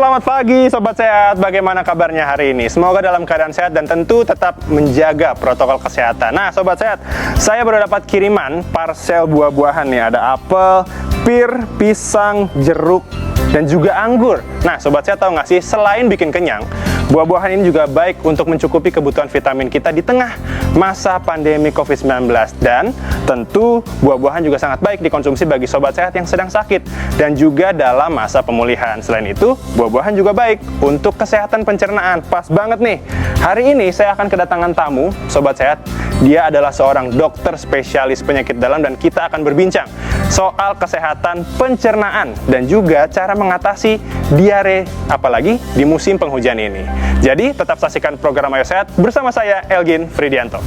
Selamat pagi Sobat Sehat, bagaimana kabarnya hari ini? Semoga dalam keadaan sehat dan tentu tetap menjaga protokol kesehatan. Nah Sobat Sehat, saya baru dapat kiriman parsel buah-buahan nih. Ada apel, pir, pisang, jeruk, dan juga anggur. Nah Sobat Sehat tahu nggak sih, selain bikin kenyang, buah-buahan ini juga baik untuk mencukupi kebutuhan vitamin kita di tengah masa pandemi COVID-19. Dan tentu buah-buahan juga sangat baik dikonsumsi bagi Sobat Sehat yang sedang sakit dan juga dalam masa pemulihan. Selain itu, buah-buahan juga baik untuk kesehatan pencernaan. Pas banget nih, hari ini saya akan kedatangan tamu, Sobat Sehat. Dia adalah seorang dokter spesialis penyakit dalam dan kita akan berbincang soal kesehatan pencernaan dan juga cara mengatasi diare, apalagi di musim penghujan ini. Jadi tetap saksikan program Ayo Sehat bersama saya Elgin Fridianto.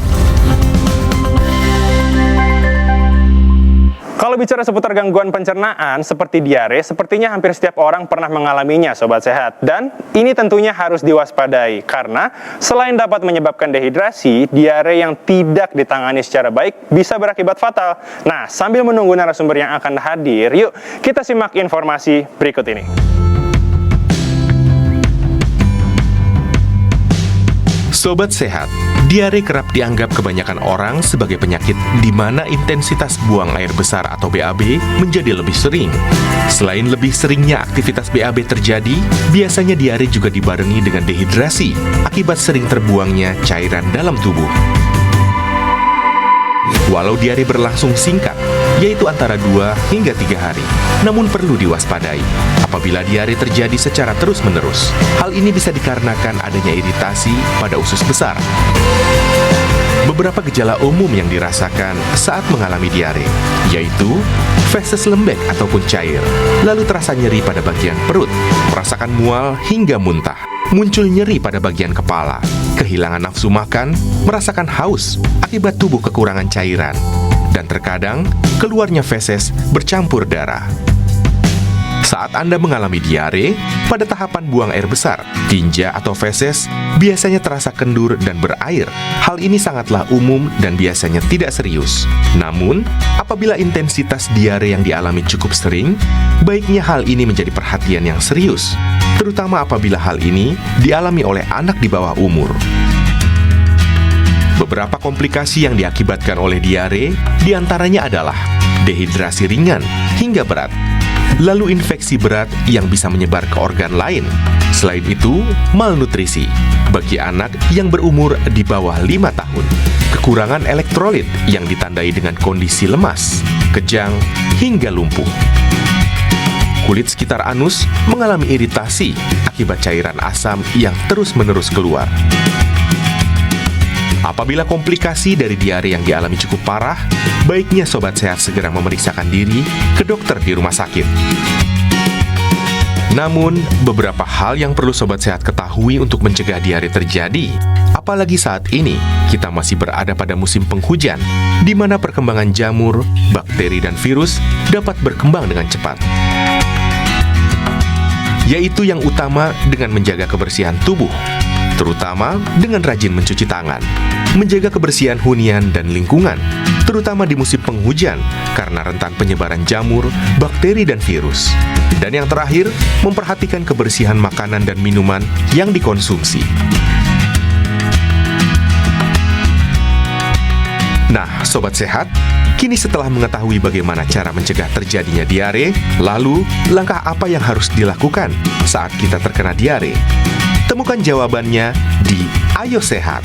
Kalau bicara seputar gangguan pencernaan seperti diare, sepertinya hampir setiap orang pernah mengalaminya Sobat Sehat. Dan ini tentunya harus diwaspadai karena selain dapat menyebabkan dehidrasi, diare yang tidak ditangani secara baik bisa berakibat fatal. Nah, sambil menunggu narasumber yang akan hadir, yuk kita simak informasi berikut ini. Sobat Sehat, diare kerap dianggap kebanyakan orang sebagai penyakit di mana intensitas buang air besar atau BAB menjadi lebih sering. Selain lebih seringnya aktivitas BAB terjadi, biasanya diare juga dibarengi dengan dehidrasi akibat sering terbuangnya cairan dalam tubuh. Walau diare berlangsung singkat, yaitu antara 2 hingga 3 hari, namun perlu diwaspadai apabila diare terjadi secara terus-menerus. Hal ini bisa dikarenakan adanya iritasi pada usus besar. Beberapa gejala umum yang dirasakan saat mengalami diare, yaitu feses lembek ataupun cair, lalu terasa nyeri pada bagian perut, merasakan mual hingga muntah, muncul nyeri pada bagian kepala, kehilangan nafsu makan, merasakan haus akibat tubuh kekurangan cairan, dan terkadang keluarnya feses bercampur darah. Saat Anda mengalami diare, pada tahapan buang air besar, tinja atau feses biasanya terasa kendur dan berair. Hal ini sangatlah umum dan biasanya tidak serius. Namun, apabila intensitas diare yang dialami cukup sering, baiknya hal ini menjadi perhatian yang serius, terutama apabila hal ini dialami oleh anak di bawah umur. Beberapa komplikasi yang diakibatkan oleh diare diantaranya adalah dehidrasi ringan hingga berat, lalu infeksi berat yang bisa menyebar ke organ lain. Selain itu, malnutrisi bagi anak yang berumur di bawah 5 tahun, kekurangan elektrolit yang ditandai dengan kondisi lemas, kejang, hingga lumpuh. Kulit sekitar anus mengalami iritasi akibat cairan asam yang terus-menerus keluar. Apabila komplikasi dari diare yang dialami cukup parah, baiknya Sobat Sehat segera memeriksakan diri ke dokter di rumah sakit. Namun, beberapa hal yang perlu Sobat Sehat ketahui untuk mencegah diare terjadi, apalagi saat ini kita masih berada pada musim penghujan, di mana perkembangan jamur, bakteri, dan virus dapat berkembang dengan cepat. Yaitu yang utama dengan menjaga kebersihan tubuh, terutama dengan rajin mencuci tangan, menjaga kebersihan hunian dan lingkungan, terutama di musim penghujan karena rentan penyebaran jamur, bakteri, dan virus. Dan yang terakhir, memperhatikan kebersihan makanan dan minuman yang dikonsumsi. Nah, Sobat Sehat, kini setelah mengetahui bagaimana cara mencegah terjadinya diare, lalu langkah apa yang harus dilakukan saat kita terkena diare? Temukan jawabannya di Ayo Sehat.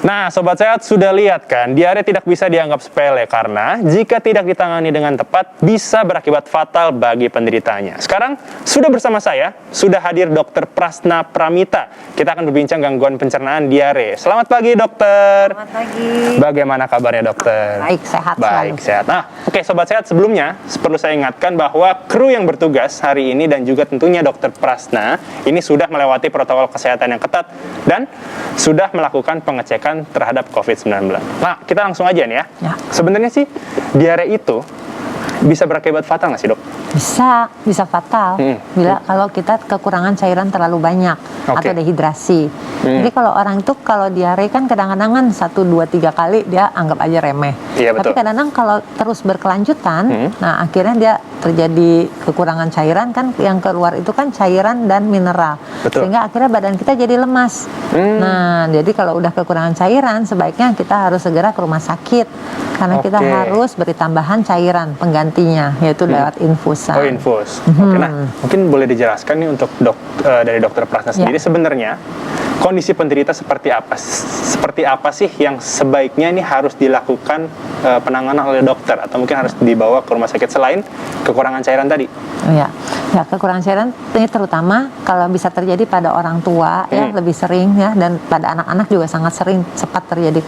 Nah, Sobat Sehat sudah lihat kan, diare tidak bisa dianggap sepele karena jika tidak ditangani dengan tepat bisa berakibat fatal bagi penderitanya. Sekarang sudah bersama saya, sudah hadir Dr. Prasna Pramita. Kita akan berbincang gangguan pencernaan diare. Selamat pagi, dokter. Selamat pagi. Bagaimana kabarnya, dokter? Baik, sehat Baik, selalu. sehat. Nah, oke, Sobat Sehat, sebelumnya perlu saya ingatkan bahwa kru yang bertugas hari ini dan juga tentunya Dr. Prasna ini sudah melewati protokol kesehatan yang ketat dan sudah melakukan pengecekan terhadap COVID-19. Nah, kita langsung aja nih ya. Sebenarnya sih diare itu bisa berakibat fatal nggak sih, dok? Bisa fatal kalau kita kekurangan cairan terlalu banyak atau dehidrasi. Jadi kalau orang itu kalau diare kan kadang-kadang kan 1, 2, 3 kali dia anggap aja remeh. Iya, tapi betul. kadang-kadang kalau terus berkelanjutan, nah akhirnya dia terjadi kekurangan cairan kan yang keluar itu kan cairan dan mineral. Betul. Sehingga akhirnya badan kita jadi lemas. Nah, jadi kalau udah kekurangan cairan sebaiknya kita harus segera ke rumah sakit karena kita harus beri tambahan cairan penggantinya yaitu lewat infusan. Oh, infus. Oke, nah mungkin boleh dijelaskan nih untuk dari dokter Prasna sendiri sebenarnya kondisi penderita seperti apa? Seperti apa sih yang sebaiknya ini harus dilakukan penanganan oleh dokter atau mungkin harus dibawa ke rumah sakit selain kekurangan cairan tadi? Ya, kekurangan cairan ini terutama kalau bisa terjadi pada orang tua ya lebih sering ya, dan pada anak-anak juga sangat sering cepat terjadi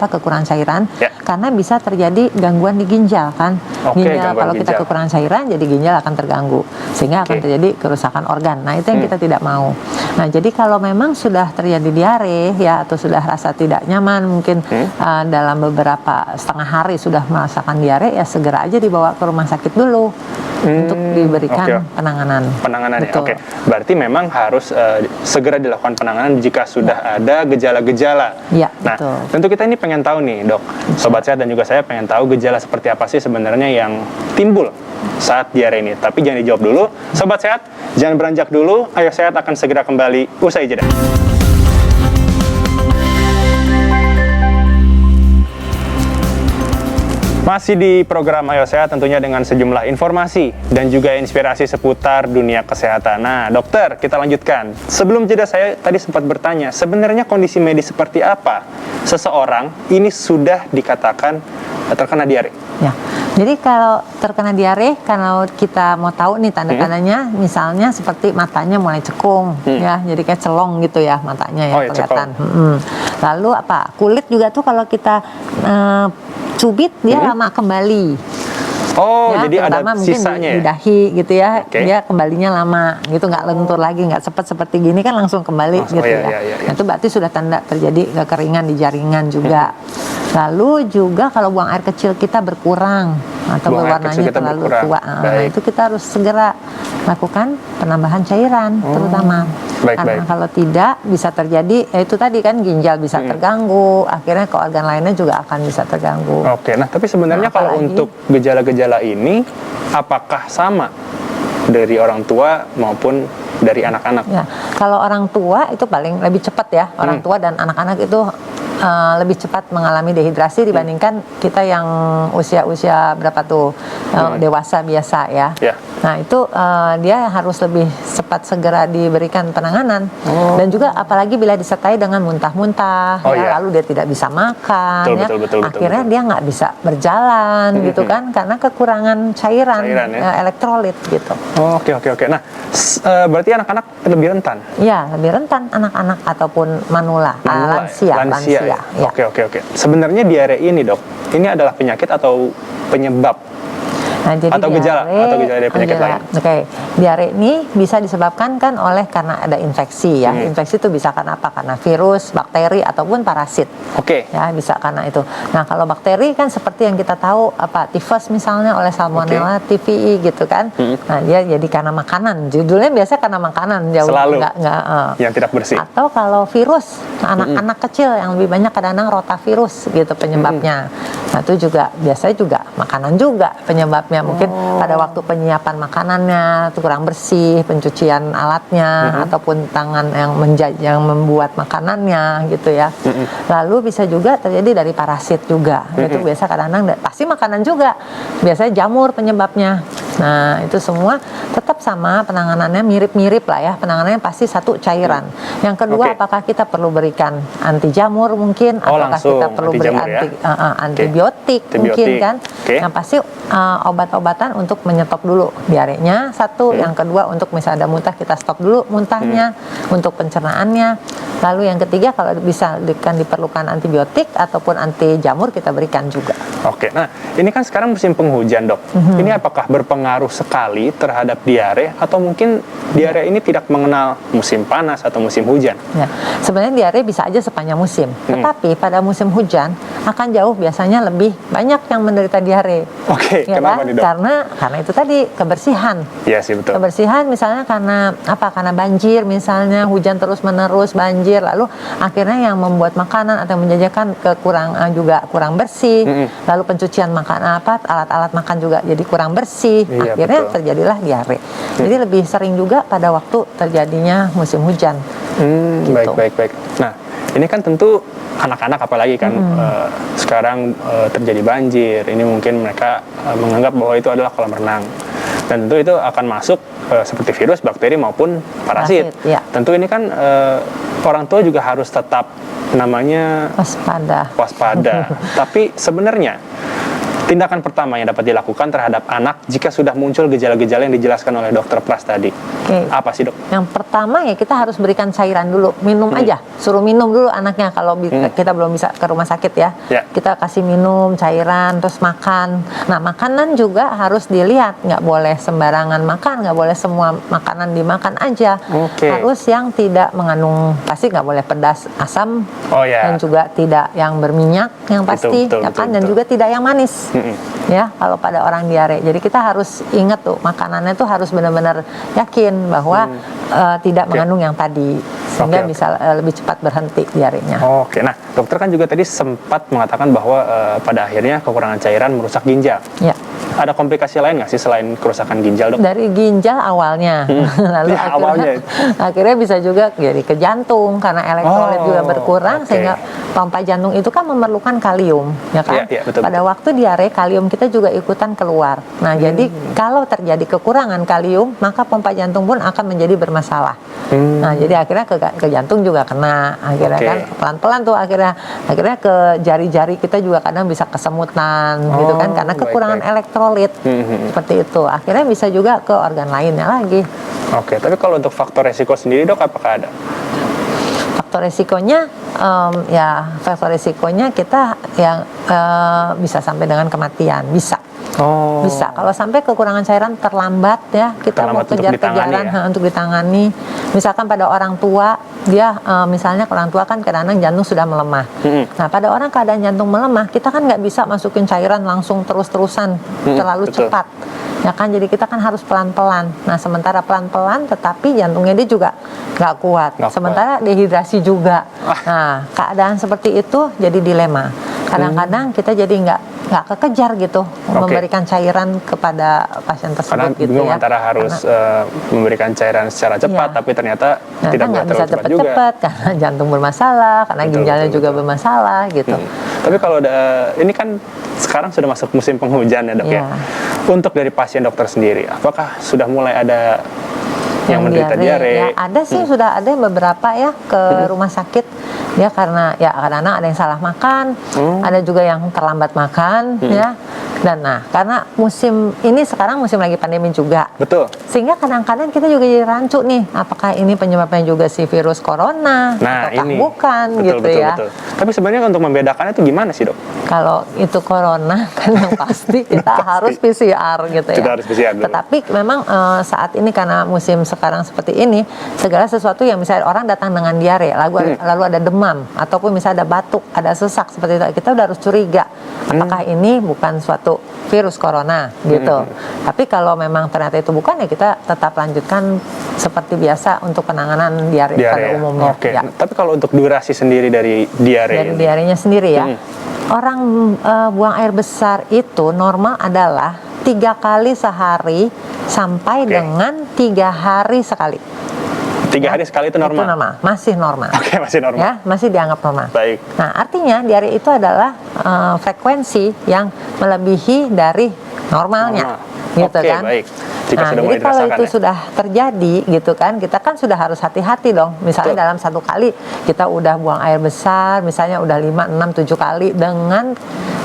kekurangan cairan karena bisa terjadi gangguan di ginjal kan. Ginjal kalau kita kekurangan cairan jadi ginjal akan terganggu sehingga akan terjadi kerusakan organ. Nah, itu yang kita tidak mau. Nah, jadi kalau memang sudah terjadi diare ya atau sudah rasa tidak nyaman mungkin dalam beberapa setengah hari sudah merasakan diare ya segera aja dibawa ke rumah sakit dulu untuk diberikan penanganannya. Oke. Berarti memang harus segera dilakukan penanganan jika sudah ada gejala-gejala. Ya, nah, betul. tentu kita ini pengen tahu nih, Dok. Sobat Sehat dan juga saya pengen tahu gejala seperti apa sih sebenarnya yang timbul saat diare ini. Tapi jangan dijawab dulu. Sobat Sehat, jangan beranjak dulu. Ayo Sehat akan segera kembali usai jeda. Masih di program Ayo Sehat tentunya dengan sejumlah informasi dan juga inspirasi seputar dunia kesehatan. Nah, dokter, kita lanjutkan. Sebelum jeda saya tadi sempat bertanya, sebenarnya kondisi medis seperti apa seseorang ini sudah dikatakan terkena diare? Ya, jadi kalau terkena diare, kalau kita mau tahu nih tanda-tandanya, misalnya seperti matanya mulai cekung, ya, jadi kayak celong gitu ya matanya ya kelihatan. Lalu apa? Kulit juga tuh kalau kita cubit dia lama kembali. Oh, ya, jadi ada mungkin sisanya di dahi gitu ya, dia kembalinya lama gitu, nggak lentur lagi, nggak cepat seperti gini kan langsung kembali gitu ya. Nah, itu berarti sudah tanda terjadi kekeringan di jaringan juga. Lalu juga kalau buang air kecil kita berkurang atau berwarnanya terlalu tua, nah itu kita harus segera lakukan penambahan cairan terutama. Karena kalau tidak bisa terjadi, ya itu tadi kan ginjal bisa terganggu, akhirnya ke organ lainnya juga akan bisa terganggu. Oke, nah tapi sebenarnya kalau untuk gejala-gejala ini, apakah sama dari orang tua maupun dari anak-anak? Ya, kalau orang tua itu paling lebih cepat ya, orang tua dan anak-anak itu lebih cepat mengalami dehidrasi dibandingkan kita yang usia-usia berapa tuh dewasa biasa ya. Nah itu dia harus lebih cepat segera diberikan penanganan dan juga apalagi bila disertai dengan muntah-muntah lalu dia tidak bisa makan akhirnya dia nggak bisa berjalan gitu kan karena kekurangan cairan elektrolit gitu. Oke. Nah berarti anak-anak lebih rentan? Ya, lebih rentan anak-anak ataupun lansia. Ya. Oke. Sebenarnya diare ini, Dok, ini adalah penyakit atau penyebab? Nah, jadi atau gejala dari penyakit lain? Diare ini bisa disebabkan kan karena ada infeksi ya. Infeksi itu bisa karena apa? Karena virus, bakteri ataupun parasit. Ya, bisa karena itu. Nah, kalau bakteri kan seperti yang kita tahu tifus misalnya oleh Salmonella typhi gitu kan. Nah, dia jadi karena makanan. Judulnya biasa karena makanan jauh selalu enggak yang tidak bersih. Atau kalau virus, anak-anak kecil yang lebih banyak kadang-kadang rotavirus gitu penyebabnya. Nah, itu juga biasanya juga makanan juga penyebabnya. Mungkin pada waktu penyiapan makanannya itu kurang bersih, pencucian alatnya ataupun tangan yang membuat makanannya gitu ya. Lalu bisa juga terjadi dari parasit juga. Itu biasa kadang-kadang pasti makanan juga. Biasanya jamur penyebabnya. Nah, itu semua tetap sama penanganannya mirip-mirip lah ya. Penanganannya pasti satu cairan. Yang kedua apakah kita perlu berikan anti jamur mungkin ataukah kita perlu beri antibiotik mungkin kan. Yang pasti obat-obatan untuk menyetop dulu diarenya satu, yang kedua untuk misalnya ada muntah kita stop dulu muntahnya untuk pencernaannya. Lalu yang ketiga kalau bisa diperlukan antibiotik ataupun anti jamur kita berikan juga. Oke, nah ini kan sekarang musim penghujan, Dok. Ini apakah berpengaruh sekali terhadap diare atau mungkin diare ini tidak mengenal musim panas atau musim hujan? Ya, sebenarnya diare bisa aja sepanjang musim. Tetapi pada musim hujan akan jauh biasanya lebih banyak yang menderita diare. Oke, Ya kenapa kan? nih, Dok? Karena itu tadi kebersihan. Iya sih, betul. Kebersihan misalnya karena apa? Karena banjir misalnya, hujan terus-menerus, banjir, lalu akhirnya yang membuat makanan atau menjajakan juga kurang bersih. Lalu pencucian alat-alat makan juga jadi kurang bersih. Iya, Akhirnya betul. terjadilah diare. Jadi lebih sering juga pada waktu terjadinya musim hujan. Gitu. Baik. Nah, ini kan tentu anak-anak apalagi kan sekarang terjadi banjir. Ini mungkin mereka menganggap bahwa itu adalah kolam renang. Dan tentu itu akan masuk seperti virus, bakteri maupun parasit. Ya. Tentu ini kan orang tua juga harus tetap namanya waspada. Tapi sebenarnya tindakan pertama yang dapat dilakukan terhadap anak jika sudah muncul gejala-gejala yang dijelaskan oleh dokter Pras tadi. Apa sih, Dok? Yang pertama ya kita harus berikan cairan dulu, minum aja, suruh minum dulu anaknya kalau kita belum bisa ke rumah sakit ya. Kita kasih minum cairan, terus makan. Nah, makanan juga harus dilihat, nggak boleh sembarangan makan, nggak boleh semua makanan dimakan aja. Harus yang tidak mengandung, pasti nggak boleh pedas, asam, dan juga tidak yang berminyak, yang pasti, dan juga tidak yang manis. Ya, kalau pada orang diare. Jadi kita harus ingat tuh makanannya tuh harus benar-benar yakin bahwa tidak mengandung yang tadi, sehingga bisa lebih cepat berhenti diarenya. Nah, dokter kan juga tadi sempat mengatakan bahwa pada akhirnya kekurangan cairan merusak ginjal. Ya. Ada komplikasi lain nggak sih selain kerusakan ginjal, Dok? Dari ginjal awalnya, lalu akhirnya bisa juga jadi ke jantung karena elektrolit juga berkurang, sehingga pompa jantung itu kan memerlukan kalium, ya kan? Betul. Pada waktu diare kalium kita juga ikutan keluar. Nah, jadi kalau terjadi kekurangan kalium, maka pompa jantung pun akan menjadi bermasalah. Nah, jadi akhirnya ke jantung juga kena, akhirnya kan pelan-pelan tuh akhirnya ke jari-jari kita juga kadang bisa kesemutan, gitu kan? Karena kekurangan elektrolit. Seperti itu. Akhirnya bisa juga ke organ lainnya lagi. Tapi kalau untuk faktor resiko sendiri, Dok, apakah ada? Faktor resikonya, faktor resikonya kita yang bisa sampai dengan kematian, bisa. Bisa. Kalau sampai kekurangan cairan terlambat ya, kita mau kejar-kejaran untuk ditangani. Misalkan pada orang tua, dia misalnya orang tua kan kadang-kadang jantung sudah melemah. Nah, pada orang keadaan jantung melemah, kita kan nggak bisa masukin cairan langsung terus-terusan terlalu cepat. Ya kan, jadi kita kan harus pelan-pelan. Nah, sementara pelan-pelan, tetapi jantungnya dia juga nggak kuat. Sementara dehidrasi juga. Nah, keadaan seperti itu jadi dilema. Kadang-kadang kita jadi nggak kekejar gitu memberikan cairan kepada pasien tersebut. Karena bingung antara harus memberikan cairan secara cepat, tapi ternyata tidak nggak bisa cepat-cepat karena jantung bermasalah, karena ginjalnya juga bermasalah gitu. Tapi kalau ini kan sekarang sudah masuk musim penghujan ya, Dok ya. Untuk dari pasien dokter sendiri, apakah sudah mulai ada yang menderita diare? Ada sih, sudah ada beberapa ya ke rumah sakit. Ya karena kadang-kadang ada yang salah makan, ada juga yang terlambat makan, ya. Dan karena musim ini sekarang musim lagi pandemi juga. Betul. Sehingga kadang-kadang kita juga jadi rancu nih, apakah ini penyebabnya juga si virus corona ataukah bukan, betul. Tapi sebenarnya untuk membedakannya itu gimana sih, Dok? Kalau itu corona kan yang pasti kita harus PCR gitu ya. Kita harus PCR dulu. Tetapi memang saat ini karena musim sekarang seperti ini, segala sesuatu yang misalnya orang datang dengan diare, lalu ada demam, ataupun misalnya ada batuk, ada sesak seperti itu, kita udah harus curiga apakah ini bukan suatu virus corona gitu. Tapi kalau memang ternyata itu bukan, ya kita tetap lanjutkan seperti biasa untuk penanganan diare pada umumnya. Tapi kalau untuk durasi sendiri dari diare, dari diarenya sendiri ya, orang buang air besar itu normal adalah 3 kali sehari sampai dengan 3 hari sekali. 3 hari sekali itu normal? Itu normal, masih normal. Masih normal. Ya, masih dianggap normal. Baik. Nah, artinya diare itu adalah frekuensi yang melebihi dari normalnya. Gitu kan? Baik. Jadi kalau itu sudah terjadi gitu kan, kita kan sudah harus hati-hati dong. Misalnya dalam 1 kali kita udah buang air besar, misalnya udah 5, 6, 7 kali dengan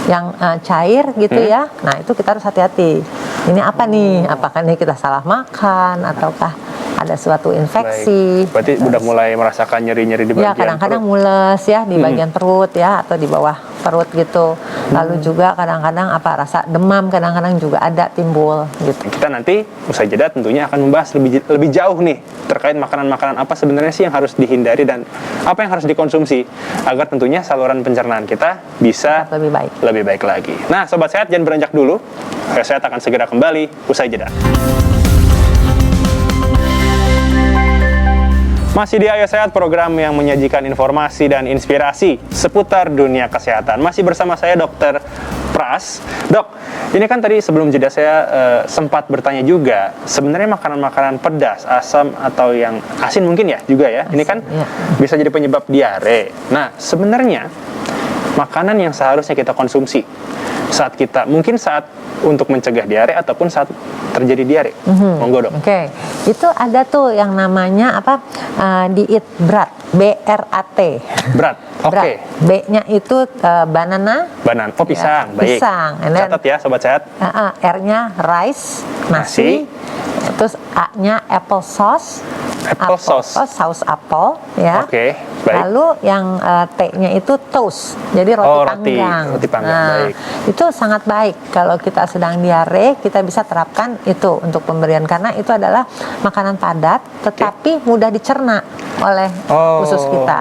yang cair gitu ya. Nah, itu kita harus hati-hati. Ini apa nih? Apakah nih kita salah makan ataukah ada suatu infeksi? Berarti udah mulai merasakan nyeri-nyeri di bagian kadang-kadang perut. mules ya di bagian perut ya, atau di bawah perut gitu. Lalu juga kadang-kadang rasa demam kadang-kadang juga ada timbul gitu. Kita nanti usai jeda tentunya akan membahas lebih jauh nih terkait makanan-makanan apa sebenarnya sih yang harus dihindari dan apa yang harus dikonsumsi agar tentunya saluran pencernaan kita bisa lebih baik lagi. Nah, Sobat Sehat jangan beranjak dulu. Sehat akan segera kembali usai jeda. Masih di Ayo Sehat, program yang menyajikan informasi dan inspirasi seputar dunia kesehatan. Masih bersama saya Dr. Pras. Dok, ini kan tadi sebelum jeda saya sempat bertanya juga, sebenarnya makanan-makanan pedas, asam atau yang asin mungkin ya juga ya, ini kan bisa jadi penyebab diare. Nah, sebenarnya makanan yang seharusnya kita konsumsi saat untuk mencegah diare ataupun saat terjadi diare. Monggo dok. Oke. Itu ada tuh yang namanya diet berat, BRAT. Berat. Oke. B-nya itu banana. Oh, pisang. Baik. Pisang. Catat ya Sobat Sehat. R-nya rice, nasi. Terus A-nya apple sauce. Saus apel ya. Oke, baik. Lalu yang T-nya itu toast. Jadi roti panggang. Baik. Itu sangat baik kalau kita sedang diare, kita bisa terapkan itu untuk pemberian karena itu adalah makanan padat tetapi mudah dicerna oleh usus kita.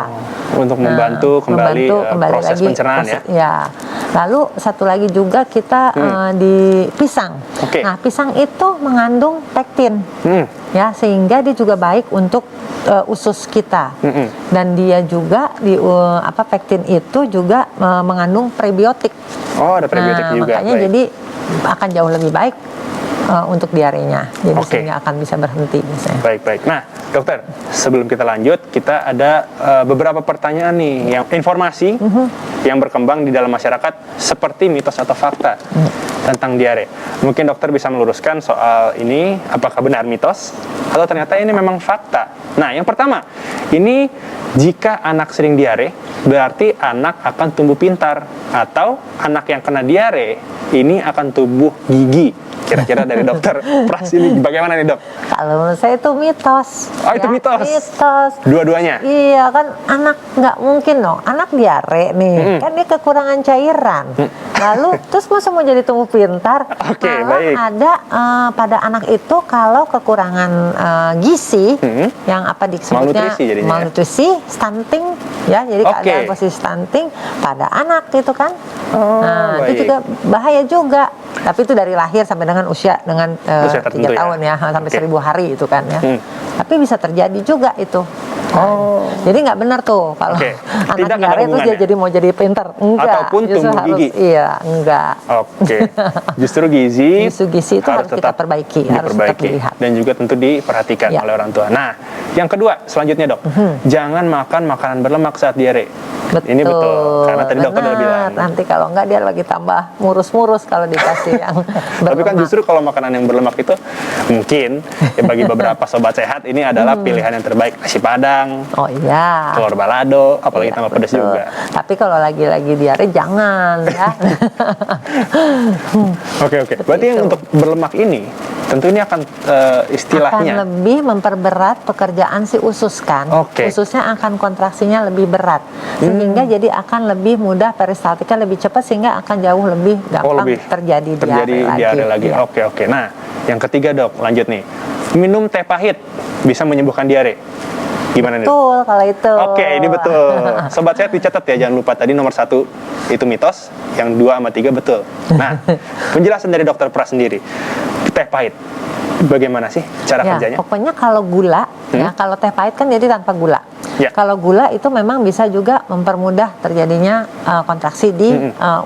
Untuk membantu kembali proses lagi pencernaan ya. Lalu satu lagi juga kita di pisang. Nah, pisang itu mengandung pektin. Ya, sehingga dia juga baik untuk usus kita. Dan dia juga pektin itu juga mengandung prebiotik. Oh, ada prebiotik juga. Makanya jadi akan jauh lebih baik untuk diarenya. Jadi sehingga akan bisa berhenti misalnya. Baik. Nah, dokter, sebelum kita lanjut, kita ada beberapa pertanyaan nih, yang informasi yang berkembang di dalam masyarakat seperti mitos atau fakta tentang diare. Mungkin dokter bisa meluruskan soal ini, apakah benar mitos atau ternyata ini memang fakta. Nah, yang pertama, ini jika anak sering diare, berarti anak akan tumbuh pintar, atau anak yang kena diare ini akan tumbuh gigi. Kira-kira dari dokter Pras ini bagaimana nih dok? Kalau menurut saya itu mitos. Oh, itu mitos? Mitos. Dua-duanya? Iya, kan anak nggak mungkin dong. Anak diare nih, kan dia kekurangan cairan. Lalu terus masa mau jadi tumbuh pintar? Baik. Ada pada anak itu kalau kekurangan gizi, yang disebutnya malnutrisi, stunting, ya. Jadi keadaan posisi stunting pada anak itu kan. Itu juga bahaya juga. Tapi itu dari lahir sampai dengan usia 3 tahun ya, sampai 1000 hari itu kan ya. Tapi bisa terjadi juga itu. Jadi nggak benar tuh kalau anak diare terus dia jadi mau jadi pintar. Enggak. Ataupun tumbuh gigi. Iya, enggak. Justru gizi itu harus kita perbaiki, harus tetap dilihat. Dan juga tentu diperhatikan oleh orang tua. Nah, yang kedua selanjutnya dok, jangan makan makanan berlemak saat diare. Ini betul, karena tadi dokter udah bilang. Nanti kalau enggak dia lagi tambah murus-murus kalau dikasih yang berlemak. Tapi kan justru kalau makanan yang berlemak itu mungkin bagi beberapa sobat sehat ini adalah pilihan yang terbaik. Nasi Padang, telur balado, apalagi tambah pedas juga. Tapi kalau lagi diare jangan ya. Oke. Berarti yang untuk berlemak ini tentu ini akan istilahnya akan lebih memperberat pekerjaan si usus kan. Ususnya akan kontraksinya lebih berat. Sehingga jadi akan lebih mudah peristaltiknya lebih cepat sehingga akan jauh lebih gampang terjadi diare lagi. Ya. Oke. Nah, yang ketiga dok, lanjut nih. Minum teh pahit bisa menyembuhkan diare. Gimana nih? Betul kalau itu. Oke, ini betul. Sobat Sehat dicatat ya, jangan lupa tadi nomor 1 itu mitos, yang 2 sama 3 betul. Nah, penjelasan dari dokter Pras sendiri. Teh pahit, bagaimana sih cara kerjanya? Pokoknya kalau gula, kalau teh pahit kan jadi tanpa gula. Kalau gula itu memang bisa juga mempermudah terjadinya kontraksi di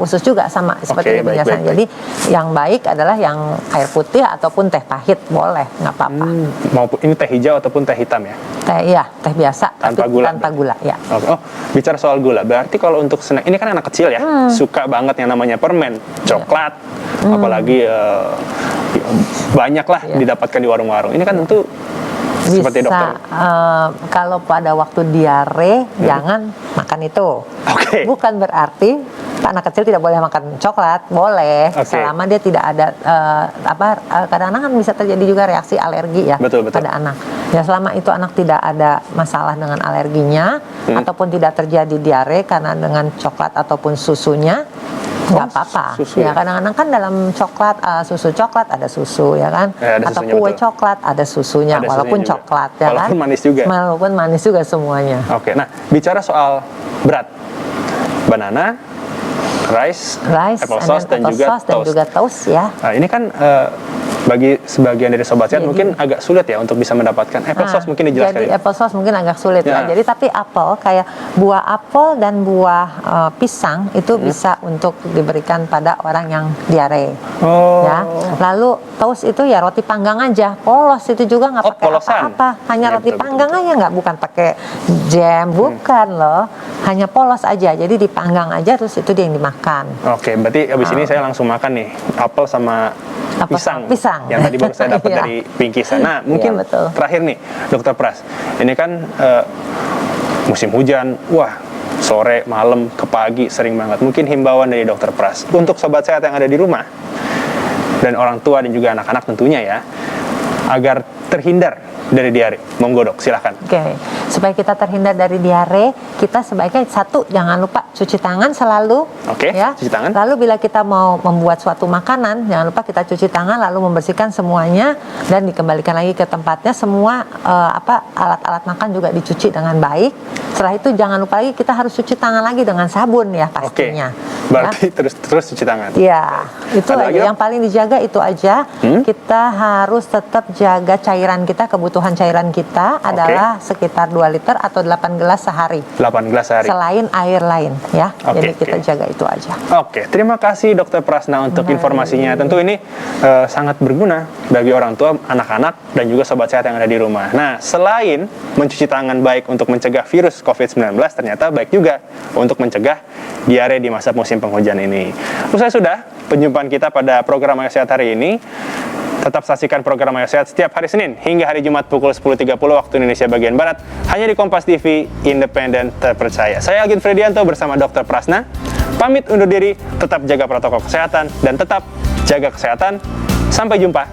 usus juga sama seperti penjelasan. Jadi yang baik adalah yang air putih ataupun teh pahit boleh, nggak apa-apa. Maupun ini teh hijau ataupun teh hitam ya? Teh biasa tanpa gula ya. Bicara soal gula, berarti kalau untuk snack ini kan anak kecil ya, suka banget yang namanya permen, coklat, apalagi banyak lah didapatkan di warung-warung. Ini kan tentu bisa, seperti dokter. Kalau pada waktu diare jangan makan itu. Bukan berarti anak kecil tidak boleh makan coklat, boleh selama dia tidak ada kadang-kadang kan bisa terjadi juga reaksi alergi ya Betul. pada anak. Ya selama itu anak tidak ada masalah dengan alerginya ataupun tidak terjadi diare karena dengan coklat ataupun susunya, nggak apa-apa. Ya kadang-kadang kan dalam coklat, susu coklat ada susu ya kan, ada atau susunya, kue betul. coklat ada susunya, Ada walaupun susunya juga. coklat ya kan. Walaupun manis juga. Walaupun manis juga semuanya. Oke, nah bicara soal berat, banana, rice, apple and sauce, then dan apple juga sauce dan toast. juga toast ya. Nah, ini kan bagi sebagian dari sobat sehat Jadi- mungkin agak sulit ya untuk bisa mendapatkan apple sauce, mungkin dijelaskan. Jadi apple sauce mungkin agak sulit Ya. ya. Jadi tapi apel kayak buah apel dan buah pisang itu bisa untuk diberikan pada orang yang diare. Oh. Ya. Lalu toast itu ya roti panggang aja, polos itu juga nggak Oh, pakai polosan. apa-apa, hanya Ya, roti betul, panggang aja, nggak bukan pakai jam, bukan loh, hanya polos aja. Jadi dipanggang aja terus itu dia yang dimakan. Oke, berarti abis ini saya langsung makan nih apel sama Apel pisang, sama pisang. yang tadi baru saya dapat Iya. dari Pinkisan. Nah, mungkin Iya, betul. terakhir nih, Dokter Pras, ini kan musim hujan, wah sore, malam, ke pagi sering banget. Mungkin himbauan dari Dokter Pras untuk sobat sehat yang ada di rumah dan orang tua dan juga anak-anak tentunya ya, agar terhindar dari diare. Monggo dok, silahkan. Oke, supaya kita terhindar dari diare, kita sebaiknya satu jangan lupa cuci tangan selalu. Oke, ya. cuci tangan. Lalu bila kita mau membuat suatu makanan, jangan lupa kita cuci tangan lalu membersihkan semuanya dan dikembalikan lagi ke tempatnya. Semua alat-alat makan juga dicuci dengan baik. Setelah itu jangan lupa lagi kita harus cuci tangan lagi dengan sabun ya Oke, pastinya. berarti terus cuci tangan. Ya, itu Ada aja. lagi, Dok? Yang paling dijaga itu aja. Kita harus tetap jaga cairan kita, kebutuhan cairan kita adalah sekitar 2 liter atau 8 gelas sehari. 8 gelas sehari. Selain air lain ya. Oke, Jadi kita oke. jaga itu aja. Oke, terima kasih Dokter Prasna untuk Baik. informasinya. Tentu ini sangat berguna bagi orang tua, anak-anak, dan juga sobat sehat yang ada di rumah. Nah, selain mencuci tangan baik untuk mencegah virus COVID-19, ternyata baik juga untuk mencegah diare di masa musim penghujan ini. Usai sudah penjumpaan kita pada program Ayo Sehat hari ini. Tetap saksikan program Ayo Sehat setiap hari Senin hingga hari Jumat pukul 10.30 waktu Indonesia bagian Barat, hanya di Kompas TV, independen, terpercaya. Saya Algin Fredianto bersama Dokter Prasna. Pamit undur diri, tetap jaga protokol kesehatan, dan tetap jaga kesehatan. Sampai jumpa.